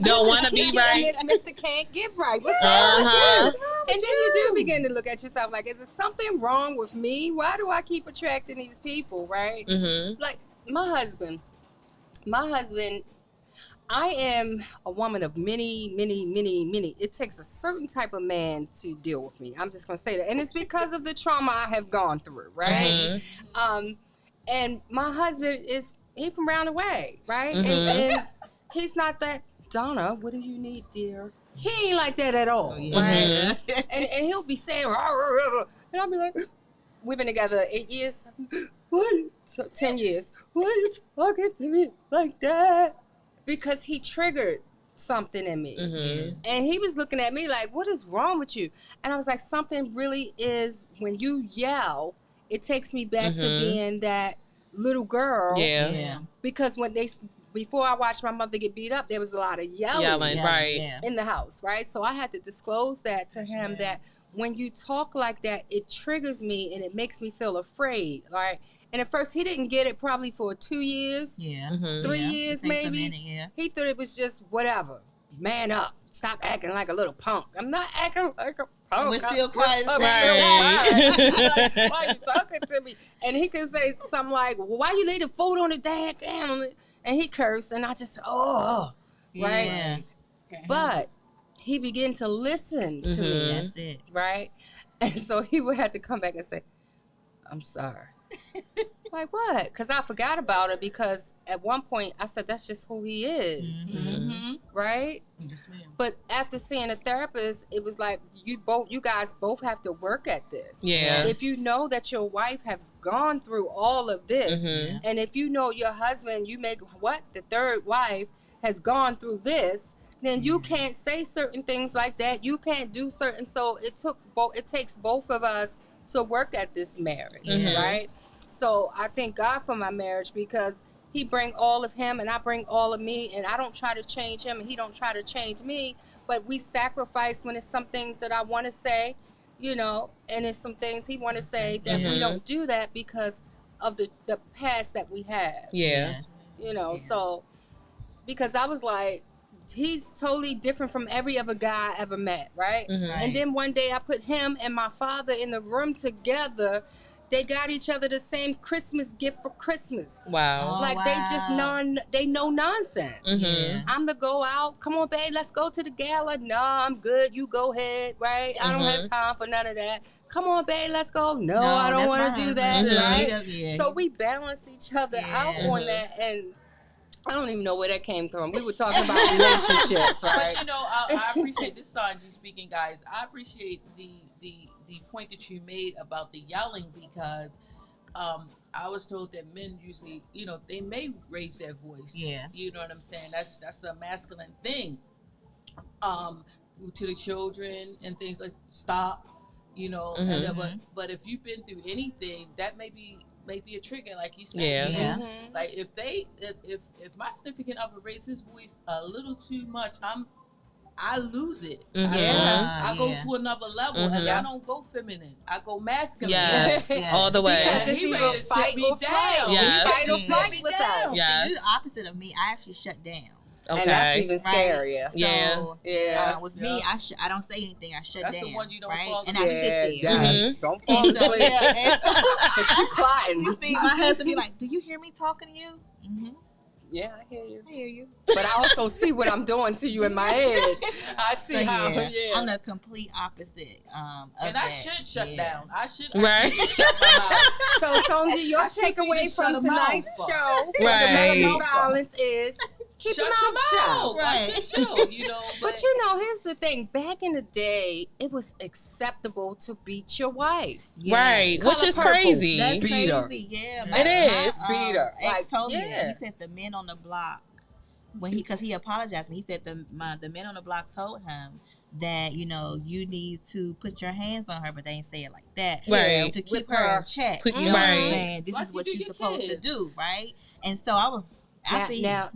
Don't want to be right. Mr. Can't get right. What's wrong with you? And then you do begin to look at yourself like, is there something wrong with me? Why do I keep attracting these people, right? Like my husband, I am a woman of many. It takes a certain type of man to deal with me. I'm just going to say that. And it's because of the trauma I have gone through, right? And my husband he from round the way, right? And he's not that, Donna, what do you need, dear? He ain't like that at all, right? And he'll be saying, rah, rah, rah, rah. And I'll be like, we've been together 8 years. What? 10 years. Why are you talking to me like that? Because he triggered something in me. And he was looking at me like, what is wrong with you? And I was like, something really is, when you yell, it takes me back to being that little girl. Because before I watched my mother get beat up, there was a lot of yelling in the house, right? So I had to disclose that to him, that when you talk like that, it triggers me and it makes me feel afraid, right? And at first, he didn't get it probably for 2 years, 3 years maybe. He thought it was just whatever. Man up. Stop acting like a little punk. I'm not acting like a punk. We're still quiet. Why are you talking to me? And he could say something like, well, why you lay the food on the damn camera? And he cursed, and I just, right? Yeah. But he began to listen to me. That's it. Right? And so he would have to come back and say, I'm sorry. Like what? Because I forgot about it, because at one point I said that's just who he is, right? Yes, ma'am. But after seeing a therapist, it was like you guys both have to work at this. Yes. If you know that your wife has gone through all of this, and if you know your husband, the third wife has gone through this, then you can't say certain things like that. You can't do certain. So it takes both of us to work at this marriage, right? So I thank God for my marriage, because he bring all of him and I bring all of me, and I don't try to change him and he don't try to change me, but we sacrifice when it's some things that I want to say, and it's some things he want to say that we don't do that because of the past that we have. So because I was like, he's totally different from every other guy I ever met, right? And then one day I put him and my father in the room together. They got each other the same Christmas gift for Christmas. Wow. They just they know nonsense. I'm the go out. Come on, babe, let's go to the gala. No, I'm good. You go ahead, right? I don't have time for none of that. Come on, babe, let's go. No, I don't want to do that, right? So we balance each other out on that. And I don't even know where that came from. We were talking about relationships, right? But I appreciate this, Sanji speaking, guys. I appreciate the point that you made about the yelling because I was told that men usually, they may raise their voice. Yeah. You know what I'm saying? That's a masculine thing. To the children and things like stop, Mm-hmm. and then, but if you've been through anything, that may be a trigger, like you said. Yeah. Yeah. Mm-hmm. Like if my significant other raises his voice a little too much, I lose it. Mm-hmm. I go to another level, and Mhm. I don't go feminine. I go masculine. Yes, Yes. all the way. Because it's He either ready to fight sit me or down. flight. Yes. It's fight or Sit flight me with down. us. Yes. See, you're the opposite of me. I actually shut down. Okay. And that's even Right. scarier. So, Yeah. Yeah. with me, I don't say anything. I shut That's down. the one you don't right? fall And I sit there. Yes. Don't fall And so, asleep. yeah, and so, Cause she plotting. you see my husband be like, "Do you hear me talking to you?" Mm-hmm. Yeah, I hear you. I hear you. But I also see what I'm doing to you in my head. I see So, how. yeah, Yeah. I'm the complete opposite. Of And that. I should shut Yeah. down. I should Right. shut my mouth. So, Sonja, your I should be takeaway just from shut 'em tonight's off. show, Right. domestic violence, is keep Shut your your mouth shut. mouth. I Right. should chill, But here's the thing. Back in the day, it was acceptable to beat your wife. Yeah. Right, Color which is purple. crazy. That's Beat her. crazy. Yeah, It is. Beat her. Ex Like, told me yeah. that. He said the men on the block because he apologized to me. He said the men on the block told him that you need to put your hands on her, but they ain't say it like that. Right. To keep Whip her her. in check. Put- You know what I'm right. saying? This Like is what you do you're your supposed to kids. do, right? And so I was after Now,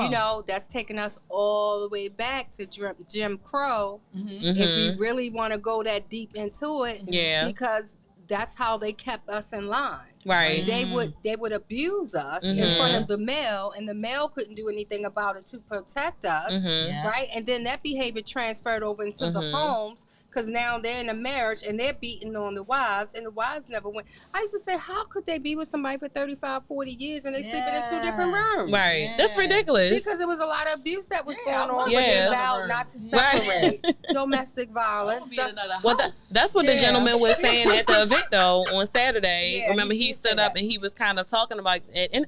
no. that's taking us all the way back to Jim Crow. Mm-hmm. If we Mhm. really want to go that deep into it, Yeah. because that's how they kept us in line. Right. They would abuse us in Mhm. front of the male, and the male couldn't do anything about it to protect us, Mhm. Yeah. right? And then that behavior transferred over into the Mhm. homes, because now they're in a marriage and they're beating on the wives, and the wives never went. I used to say, how could they be with somebody for 35, 40 years and they sleeping in 2 different rooms? Right. Yeah. That's ridiculous. Because there was a lot of abuse that was Yeah, going on, Yeah. but they vowed not to separate. Right. Domestic violence. Well, that's what the Yeah. gentleman was saying at the event, though, on Saturday. Yeah, Remember, he he did stood say up that. and he was kind of talking about it. And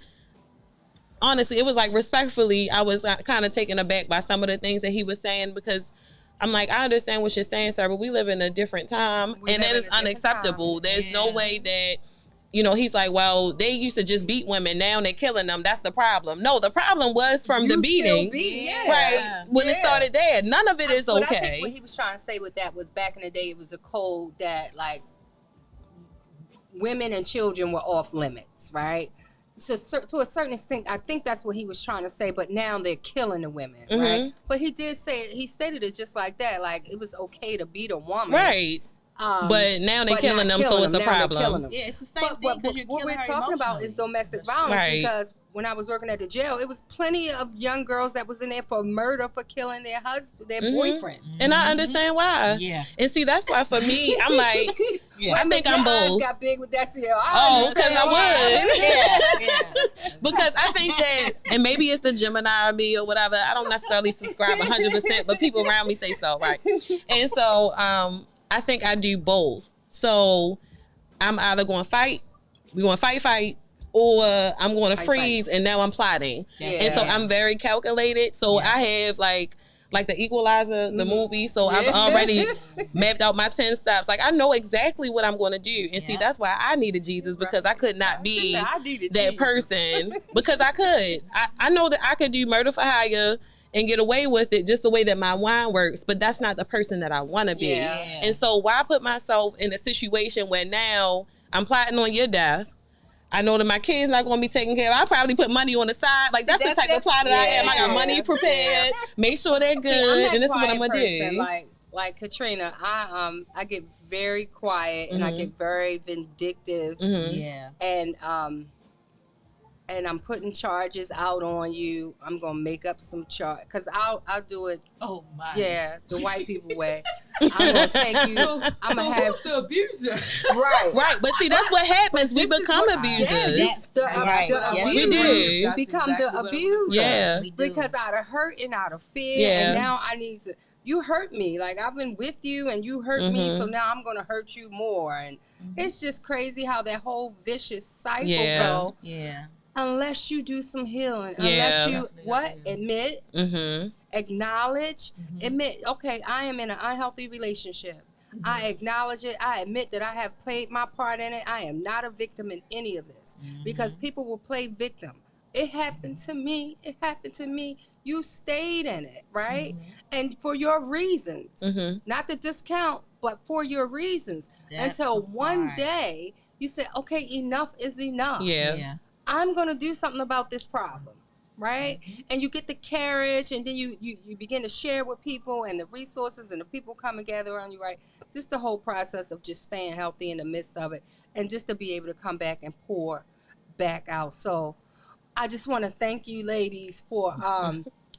honestly, it was like respectfully, I was kind of taken aback by some of the things that he was saying because I'm like, I understand what you're saying, sir, but we live in a different time, We and live that in is a different unacceptable. time. There's no Yeah. way that. He's like, well, they used to just beat women. Now they're killing them. That's the problem. No, the problem was from the You still beating. beat, yeah. Right. When it Yeah. started there. None of it is But I okay. think what he was trying to say with that was back in the day, it was a code that like women and children were off limits, right? To a certain extent, I think that's what he was trying to say. But now they're killing the women, right? Mhm. But he did say, he stated it just like that, like it was okay to beat a woman, Right. But now they're but killing not them, so it's a Now they're killing problem. them. Yeah, it's the same But thing because you're what killing we're her talking about is emotionally. domestic violence, Right. because when I was working at the jail, it was plenty of young girls that was in there for murder for killing their husband, their Mhm. boyfriends. And I understand why. Yeah. And see, that's why for me, I'm like, Yeah. I think I'm Your eyes both. got big with that CL. Oh, because I was. Yeah. Because I think that, and maybe it's the Gemini in me or whatever. I don't necessarily subscribe 100%, but people around me say so, right? And so I think I do both. So I'm either going to fight, we're going to fight, or I'm going to Fight. freeze, and now I'm plotting. Yeah. And so I'm very calculated. So I have like the Equalizer, the movie. So I've already mapped out my 10 steps. Like I know exactly what I'm going to do. And see, Yeah. that's why I needed Jesus, because I could not She be said, I needed that Jesus. person, because I could. I know that I could do murder for hire and get away with it just the way that my wine works, but that's not the person that I want to be. Yeah. And so why put myself in a situation where now I'm plotting on your death? I know that my kids not going to be taken care of. I probably put money on the side. Like that's the type of plotter I am. I got money prepared. Make sure they're good, See, I'm and this is what that I'm gonna quiet do. person, like Katrina, I get very quiet and I Mhm. get very vindictive, Mhm. Yeah. and I'm putting charges out on you. I'm gonna make up some charge because I'll do it. Oh my. Yeah, the white people way. I'm gonna take you. I'm gonna have who's the abuser? right. Right, but see, that's what happens. We This is become what- abusers. Yeah, this, the, Right. the Yes, abusers we do. That's become exactly the what I'm abuser. Yeah. We do. Because out of hurt and out of fear, Yeah. and now I need to. You hurt me, like I've been with you, and you hurt me, Mhm. so now I'm gonna hurt you more, and it's just crazy how that whole vicious cycle Yeah. go. Yeah. unless you do some healing, Yeah. unless you Definitely. admit, Mm-hmm. acknowledge, admit, okay, I am in an unhealthy relationship. I acknowledge it. I admit that I have played my part in it. I am not a victim in any of this, because people will play victim. It happened to me. It happened to me. You stayed in it, right? And for your reasons, not to discount, but for your reasons, That's until the one part. day you say, okay, enough is enough. Yeah. I'm going to do something about this problem, right? And you get the courage, and then you begin to share with people, and the resources and the people come and gather around you, right? Just the whole process of just staying healthy in the midst of it, and just to be able to come back and pour back out. So I just want to thank you ladies for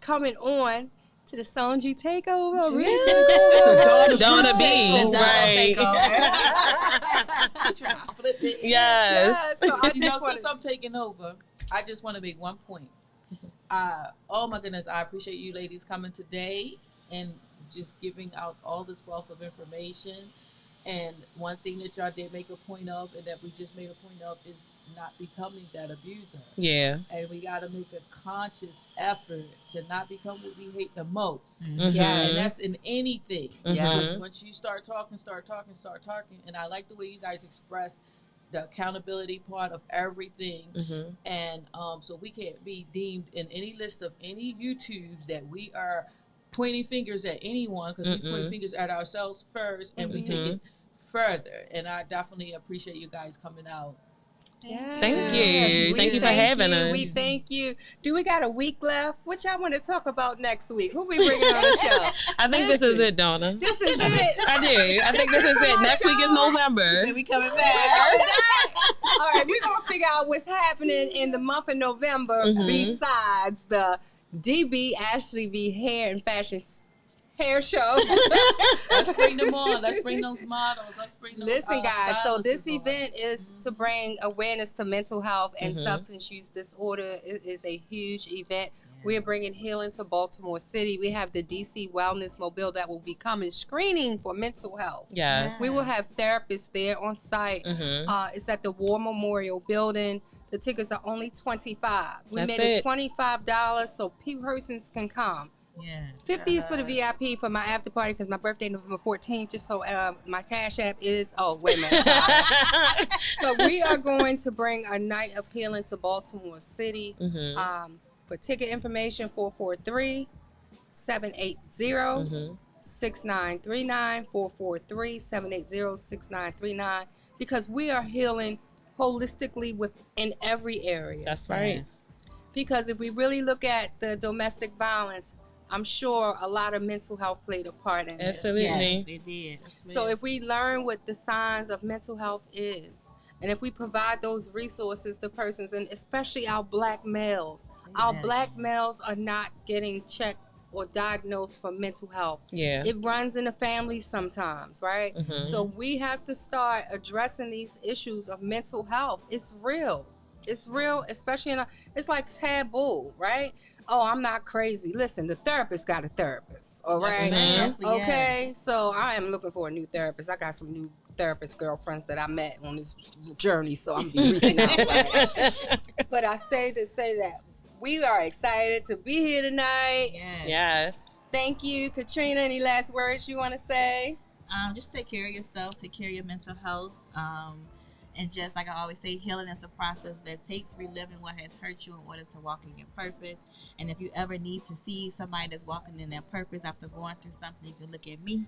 coming on to the Sonji Takeover. Donna B. Donna Right. Trying to flip it. Yes. So I You know, just want since I'm taking over, I just want to make one point. Oh my goodness, I appreciate you ladies coming today and just giving out all this wealth of information. And one thing that y'all did make a point of, and that we just made a point of, is not becoming that abuser. Yeah. And we got to make a conscious effort to not become what we hate the most. Yes. And that's in anything. Yes. Because once you start talking, and I like the way you guys expressed the accountability part of everything. And so we can't be deemed in any list of any YouTubes that we are pointing fingers at anyone, because we point fingers at ourselves first, and we take it further. And I definitely appreciate you guys coming out. Yes. Thank you. We Thank you for thank having you. us. We thank you. Do we got a week left? What y'all want to talk about next week? Who we bringing on the show? I think this is it, Donna. This is it. I do. I think this is it. Next week is November. We coming back. All right, we're going to figure out what's happening in the month of November besides the DB Ashley V Hair and Fashion hair show. Let's bring them on. Let's bring those models. Let's bring those Listen, guys, so this stylists on. event is to bring awareness to mental health and substance use disorder. It is a huge event. We are bringing healing to Baltimore City. We have the DC Wellness Mobile that will be coming screening for mental health. Yes. We will have therapists there on site. It's at the War Memorial Building. The tickets are only $25. We That's made it $25 so persons can come. Yeah. 50 is for the VIP for my after party, because my birthday November 14th. Just so my Cash App is. Oh, wait a minute. Sorry. But we are going to bring a night of healing to Baltimore City. For ticket information, 443-780-6939, 443-780-6939, because we are healing holistically within every area. That's right. Yes. Because if we really look at the domestic violence, I'm sure a lot of mental health played a part in it. Absolutely. Yes, it did. So if we learn what the signs of mental health is, and if we provide those resources to persons, and especially our black males, black males are not getting checked or diagnosed for mental health. Yeah. It runs in the family sometimes, right? So we have to start addressing these issues of mental health. It's real. It's real, especially it's like taboo, right? Oh, I'm not crazy. Listen, the therapist got a therapist, all right? Yes, Okay, so I am looking for a new therapist. I got some new therapist girlfriends that I met on this journey, so I'm be reaching out. Right? But I say that we are excited to be here tonight. Yes. Thank you, Katrina. Any last words you want to say? Just take care of yourself, take care of your mental health. And just like I always say, healing is a process that takes reliving what has hurt you in order to walk in your purpose. And if you ever need to see somebody that's walking in their purpose after going through something, you can look at me.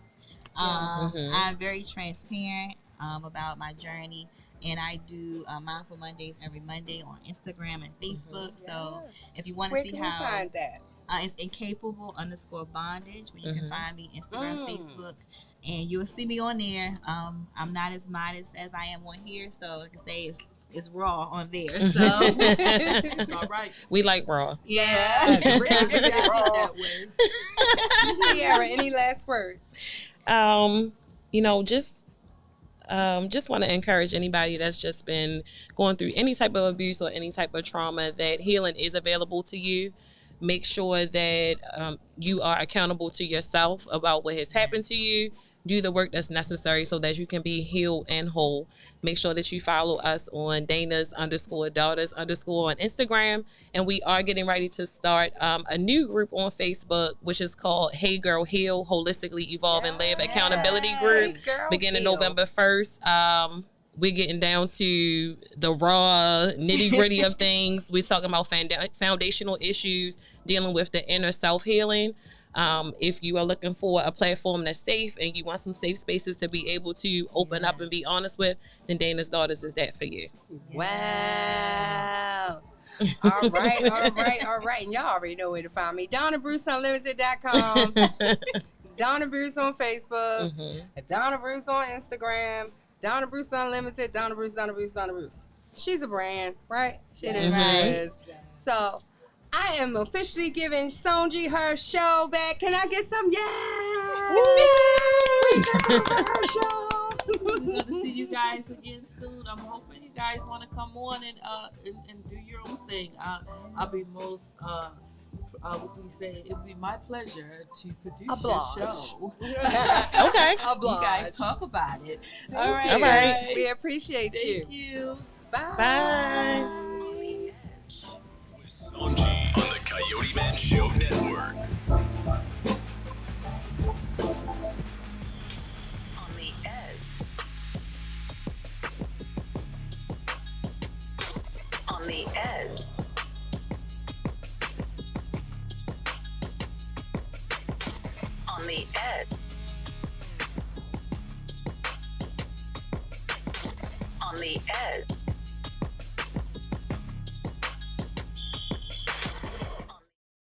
I'm very transparent about my journey. And I do Mindful Mondays every Monday on Instagram and Facebook. So if you want to see Where can how... we find that? It's incapable_bondage, where you can find me Instagram, Facebook, and you'll see me on there. I'm not as modest as I am on here, so like I say, it's raw on there. So It's all right. We like raw. yeah. That way. Sierra, any last words? Just want to encourage anybody that's just been going through any type of abuse or any type of trauma that healing is available to you. Make sure that you are accountable to yourself about what has happened to you. do the work that's necessary so that you can be healed and whole. Make sure that you follow us on Dana's_daughters_ on Instagram. And we are getting ready to start a new group on Facebook, which is called Hey Girl Heal, Holistically Evolve and Live Accountability Group, beginning November 1st. We're getting down to the raw nitty gritty of things. We're talking about foundational issues, dealing with the inner self-healing. If you are looking for a platform that's safe and you want some safe spaces to be able to open up and be honest with, then Dana's Daughters is that for you. Wow. All right. And y'all already know where to find me. DonnaBruceUnlimited.com. Donna Bruce on Facebook. Donna Bruce on Instagram. Donna Bruce Unlimited. Donna Bruce. She's a brand, right? She is. So I am officially giving Sonji her show back. Can I get some? Her show. We're gonna see you guys again soon. I'm hoping you guys want to come on and do your own thing. I'll be most what we say, it would be my pleasure to produce your show. Okay. You guys talk about it. All right. All right. We appreciate you. Thank you. Bye. With Sonji on the Coyote Man Show Network. On the edge. On the edge. On the edge. On the edge.